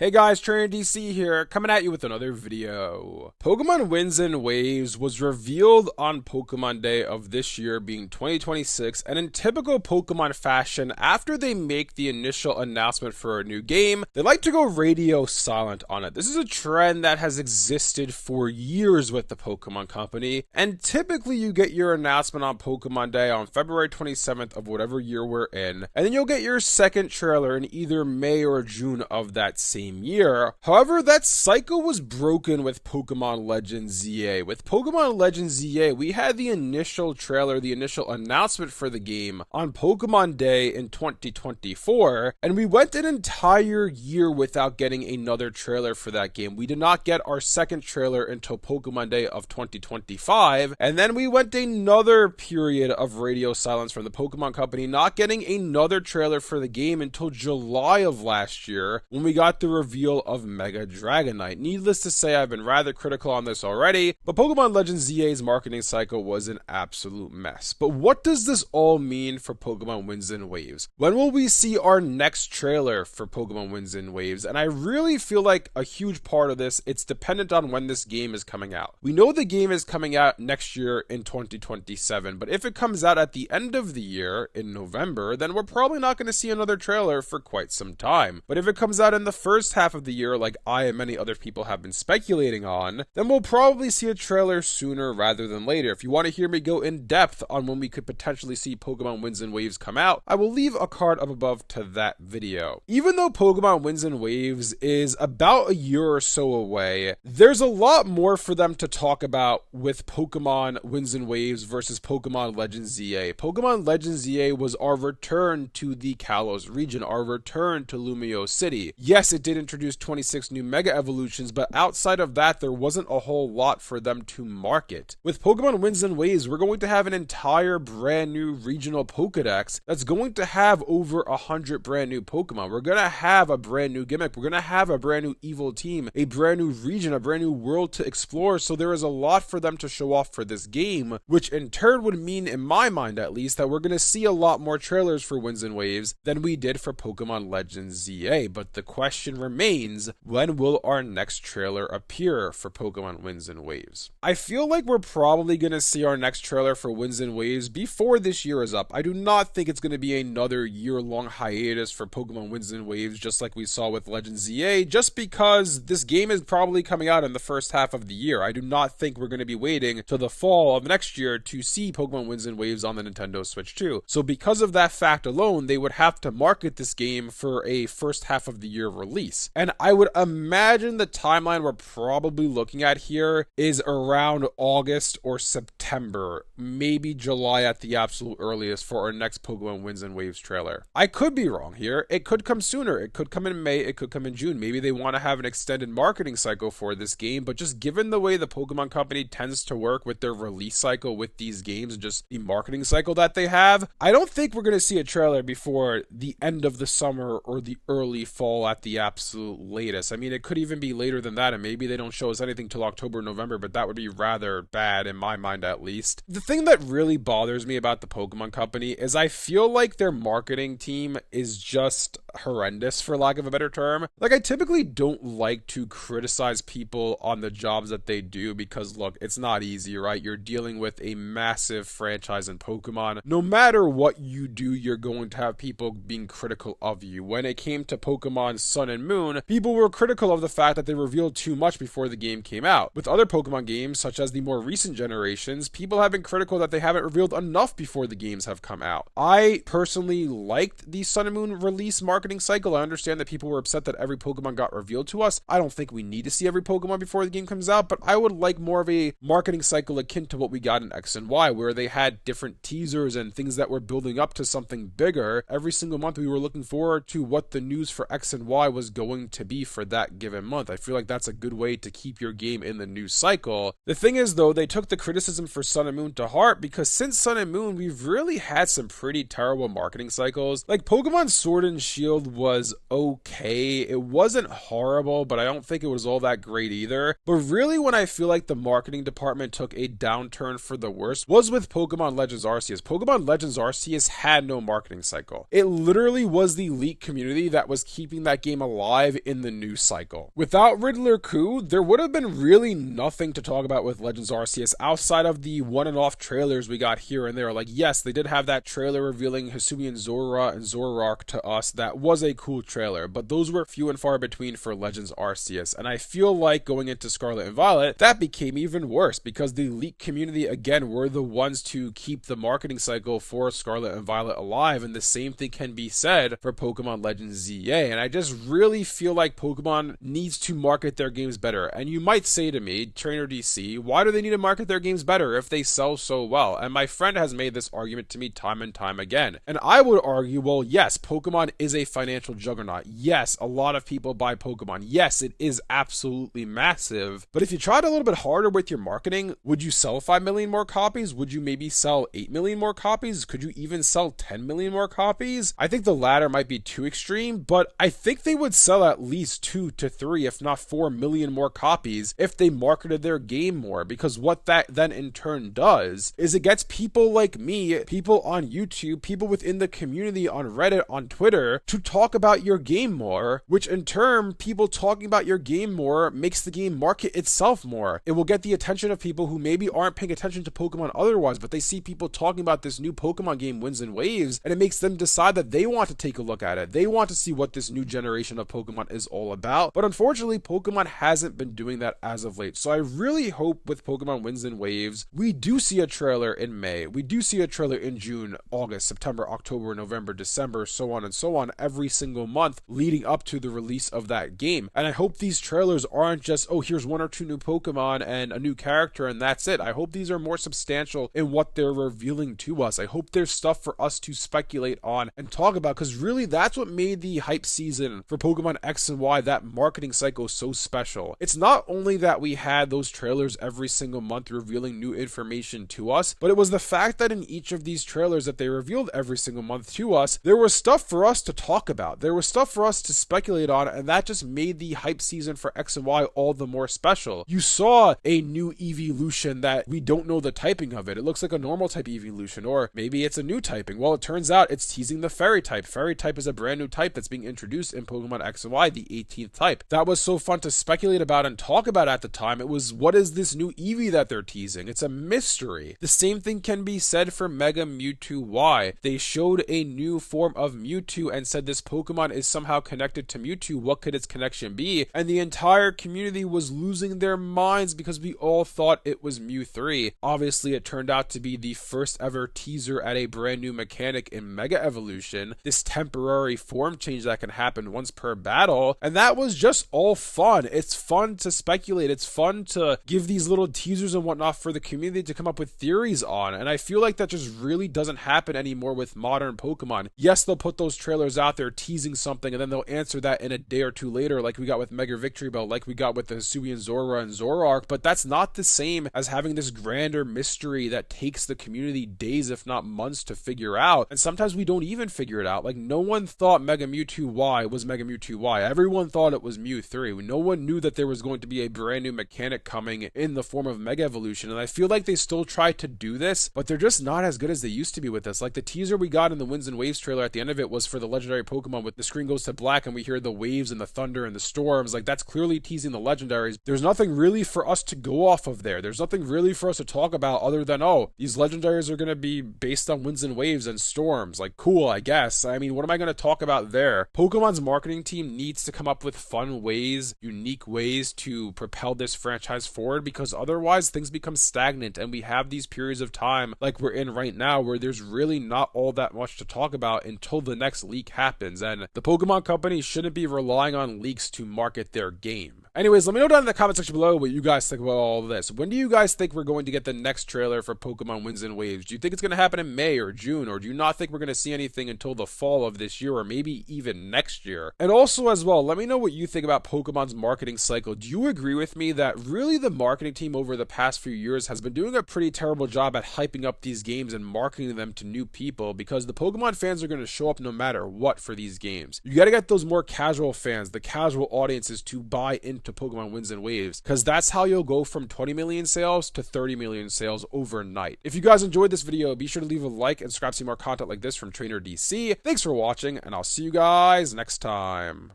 Hey guys, Trainer DC here, coming at you with another video. Pokémon Winds and Waves was revealed on Pokemon Day of this year, being 2026, and in typical Pokemon fashion, after they make the initial announcement for a new game, they like to go radio silent on it. This is a trend that has existed for years with the Pokemon Company, and typically you get your announcement on Pokemon Day on February 27th of whatever year we're in, and then you'll get your second trailer in either May or June of that same year. However, that cycle was broken with Pokemon Legends ZA. With Pokemon Legends ZA, we had the initial trailer, the initial announcement for the game on Pokemon Day in 2024, and we went an entire year without getting another trailer for that game. We did not get our second trailer until Pokemon Day of 2025, and then we went another period of radio silence from the Pokemon Company, not getting another trailer for the game until July of last year, when we got the reveal of Mega Dragonite. Needless to say, I've been rather critical on this already, but Pokemon Legends ZA's marketing cycle was an absolute mess. But what does this all mean for Pokemon Winds and Waves? When will we see our next trailer for Pokemon Winds and Waves? And I really feel like a huge part of this, it's dependent on when this game is coming out. We know the game is coming out next year in 2027, but if it comes out at the end of the year in November, then we're probably not going to see another trailer for quite some time. But if it comes out in the first half of the year, like I and many other people have been speculating on, then we'll probably see a trailer sooner rather than later. If you want to hear me go in depth on when we could potentially see Pokemon Winds and Waves come out, I will leave a card up above to that video. Even though Pokemon Winds and Waves is about a year or so away, there's a lot more for them to talk about with Pokemon Winds and Waves versus Pokemon Legends ZA. Pokemon Legends ZA was our return to the Kalos region, our return to Lumio City. Yes, it did introduce 26 new Mega Evolutions, but outside of that, there wasn't a whole lot for them to market. With Pokemon Winds and Waves, we're going to have an entire brand new regional Pokedex that's going to have over 100 brand new Pokemon. We're going to have a brand new gimmick. We're going to have a brand new evil team, a brand new region, a brand new world to explore. So there is a lot for them to show off for this game, which in turn would mean, in my mind at least, that we're going to see a lot more trailers for Winds and Waves than we did for Pokemon Legends ZA. But the question remains, when will our next trailer appear for Pokemon Winds and Waves? I feel like we're probably going to see our next trailer for Winds and Waves before this year is up. I do not think it's going to be another year-long hiatus for Pokemon Winds and Waves just like we saw with Legends ZA, just because this game is probably coming out in the first half of the year. I do not think we're going to be waiting till the fall of next year to see Pokemon Winds and Waves on the Nintendo Switch 2. So because of that fact alone, they would have to market this game for a first half of the year release. And I would imagine the timeline we're probably looking at here is around August or September, maybe July at the absolute earliest for our next Pokemon Winds and Waves trailer. I could be wrong here. It could come sooner. It could come in May. It could come in June. Maybe they want to have an extended marketing cycle for this game, but just given the way the Pokemon Company tends to work with their release cycle with these games and just the marketing cycle that they have, I don't think we're going to see a trailer before the end of the summer or the early fall at the absolute latest. I mean, it could even be later than that, and maybe they don't show us anything till October, November, but that would be rather bad in my mind at least. The thing that really bothers me about the Pokemon Company is I feel like their marketing team is just horrendous, for lack of a better term. Like, I typically don't like to criticize people on the jobs that they do because, look, it's not easy, right? You're dealing with a massive franchise in Pokemon. No matter what you do, you're going to have people being critical of you. When it came to Pokemon Sun and Moon, people were critical of the fact that they revealed too much before the game came out. With other Pokemon games, such as the more recent generations, people have been critical that they haven't revealed enough before the games have come out. I personally liked the Sun and Moon release marketing cycle. I understand that people were upset that every Pokemon got revealed to us. I don't think we need to see every Pokemon before the game comes out, but I would like more of a marketing cycle akin to what we got in X and Y, where they had different teasers and things that were building up to something bigger. Every single month we were looking forward to what the news for X and Y was going to be for that given month. I feel like that's a good way to keep your game in the news cycle. The thing is, though, they took the criticism for Sun and Moon to heart, because since Sun and Moon, we've really had some pretty terrible marketing cycles. Like, Pokemon Sword and Shield was okay. It wasn't horrible, but I don't think it was all that great either. But really, when I feel like the marketing department took a downturn for the worst was with Pokemon Legends Arceus. Pokemon Legends Arceus had no marketing cycle. It literally was the leak community that was keeping that game alive alive in the news cycle. Without Riddler Coup, there would have been really nothing to talk about with Legends Arceus outside of the one-and-off trailers we got here and there. Like, yes, they did have that trailer revealing Hisuian Zora and Zoroark to us. That was a cool trailer, but those were few and far between for Legends Arceus. And I feel like going into Scarlet and Violet, that became even worse because the leak community, again, were the ones to keep the marketing cycle for Scarlet and Violet alive, and the same thing can be said for Pokemon Legends ZA. And I just really feel like Pokemon needs to market their games better. And you might say to me, Trainer DC, why do they need to market their games better if they sell so well? And my friend has made this argument to me time and time again. And I would argue, well, yes, Pokemon is a financial juggernaut. Yes, a lot of people buy Pokemon. Yes, it is absolutely massive. But if you tried a little bit harder with your marketing, would you sell 5 million more copies? Would you maybe sell 8 million more copies? Could you even sell 10 million more copies? I think the latter might be too extreme, but I think they would sell at least 2 to 3, if not 4 million more copies if they marketed their game more, because what that then in turn does is it gets people like me, people on YouTube, people within the community on Reddit, on Twitter, to talk about your game more, which in turn, people talking about your game more makes the game market itself more. It will get the attention of people who maybe aren't paying attention to Pokemon otherwise, but they see people talking about this new Pokemon game, Winds and Waves, and it makes them decide that they want to take a look at it. They want to see what this new generation of Pokemon is all about. But unfortunately, Pokemon hasn't been doing that as of late. So I really hope with Pokemon Winds and Waves, we do see a trailer in May. We do see a trailer in June, August, September, October, November, December, so on, every single month leading up to the release of that game. And I hope these trailers aren't just, oh, here's 1 or 2 new Pokemon and a new character and that's it. I hope these are more substantial in what they're revealing to us. I hope there's stuff for us to speculate on and talk about, because really that's what made the hype season for Pokemon X and Y, that marketing cycle, so special. It's not only that we had those trailers every single month revealing new information to us, but it was the fact that in each of these trailers that they revealed every single month to us, there was stuff for us to talk about. There was stuff for us to speculate on, and that just made the hype season for X and Y all the more special. You saw a new evolution that we don't know the typing of it. It looks like a normal type evolution, or maybe it's a new typing. Well, it turns out it's teasing the fairy type. Fairy type is a brand new type that's being introduced in Pokemon X and Y, the 18th type. That was so fun to speculate about and talk about at the time. It was, what is this new Eevee that they're teasing? It's a mystery. The same thing can be said for Mega Mewtwo Y. They showed a new form of Mewtwo and said this Pokemon is somehow connected to Mewtwo. What could its connection be? And the entire community was losing their minds because we all thought it was Mew 3. Obviously, it turned out to be the first ever teaser at a brand new mechanic in Mega Evolution, this temporary form change that can happen once per battle, and that was just all fun. It's fun to speculate. It's fun to give these little teasers and whatnot for the community to come up with theories on, and I feel like that just really doesn't happen anymore with modern Pokemon. Yes, they'll put those trailers out there teasing something, and then they'll answer that in a day or two later, like we got with Mega Victory Bell, like we got with the Hisuian Zora and Zoroark, but that's not the same as having this grander mystery that takes the community days, if not months, to figure out, and sometimes we don't even figure it out. Like, no one thought Mega Mewtwo Y was Mega Mewtwo Y. Everyone thought it was Mew 3. No one knew that there was going to be a brand new mechanic coming in the form of Mega Evolution, and I feel like they still try to do this, but they're just not as good as they used to be with this. Like, the teaser we got in the Winds and Waves trailer at the end of it was for the legendary Pokemon, with the screen goes to black and we hear the waves and the thunder and the storms. Like, that's clearly teasing the legendaries. There's nothing really for us to go off of there. There's nothing really for us to talk about other than, oh, these legendaries are going to be based on winds and waves and storms. Like, cool, I guess. I mean, what am I going to talk about there? Pokemon's marketing team needs to come up with fun ways, unique ways to propel this franchise forward, because otherwise things become stagnant and we have these periods of time like we're in right now where there's really not all that much to talk about until the next leak happens, and the Pokemon company shouldn't be relying on leaks to market their game. Anyways, let me know down in the comment section below what you guys think about all of this. When do you guys think we're going to get the next trailer for Pokemon Winds and Waves? Do you think it's going to happen in May or June, or do you not think we're going to see anything until the fall of this year, or maybe even next year? And also as well, let me know what you think about Pokemon's marketing cycle. Do you agree with me that really the marketing team over the past few years has been doing a pretty terrible job at hyping up these games and marketing them to new people, because the Pokemon fans are going to show up no matter what for these games? You got to get those more casual fans, the casual audiences, to buy into Pokemon Winds and Waves, because that's how you'll go from 20 million sales to 30 million sales overnight. If you guys enjoyed this video, be sure to leave a like and subscribe to see more content like this from Trainer DC. Thanks for watching, and I'll see you guys next time.